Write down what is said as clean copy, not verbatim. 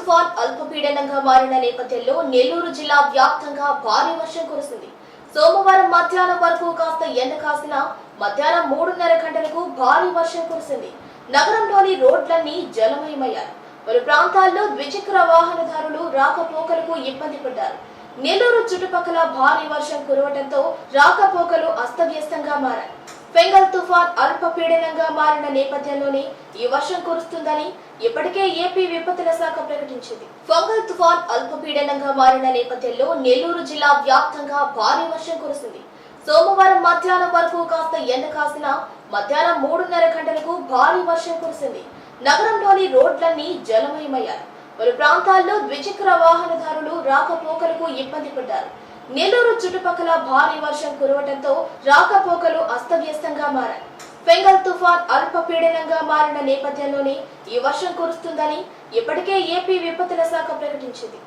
తుఫాన్ అల్పపీడనంగా మారిన నేపథ్యంలో నెల్లూరు జిల్లా వ్యాప్తంగా భారీ వర్షం కురిసింది. సోమవారం మధ్యాహ్నం వరకు కాస్త ఎండ కాసినా మధ్యాహ్నం 3:30 గంటలకు భారీ వర్షం కురిసింది. నగరంలోని రోడ్లన్నీ జలమయమయ్యాయి. పలు ప్రాంతాల్లో ద్విచక్ర వాహనదారులు రాకపోకలకు ఇబ్బంది పడ్డారు. నెల్లూరు చుట్టుపక్కల భారీ వర్షం కురవడంతో రాకపోకలు అస్తవ్యస్తంగా మారాయి. ఫెంగల్ తుఫాన్ అల్పపీడనంగా మారిన నేపథ్యంలోనే ఈ వర్షం కురుస్తుందని ఇప్పటికే ఏపీ విపత్తుల శాఖ ప్రకటించింది. ఫెంగల్ తుఫాన్ అల్పపీడనంగా మారిన నేపథ్యంలో నెల్లూరు జిల్లా వ్యాప్తంగా భారీ వర్షం కురిసింది. సోమవారం మధ్యాహ్నం వరకు కాస్త ఎండ కాసినా మధ్యాహ్నం 3:30 గంటలకు భారీ వర్షం కురిసింది. నగరంలోని రోడ్లన్నీ జలమయమయ్యాయి. పలు ప్రాంతాల్లో ద్విచక్ర వాహనదారులు రాకపోకలకు ఇబ్బంది పడ్డారు. నెల్లూరు చుట్టుపక్కల భారీ వర్షం కురవడంతో రాకపోకలు అస్తవ్యస్తంగా మారాయి. ఫెంగల్ తుఫాన్ అల్పపీడనంగా మారిన నేపథ్యంలోనే ఈ వర్షం కురుస్తుందని ఇప్పటికే ఏపీ విపత్తుల శాఖ ప్రకటించింది.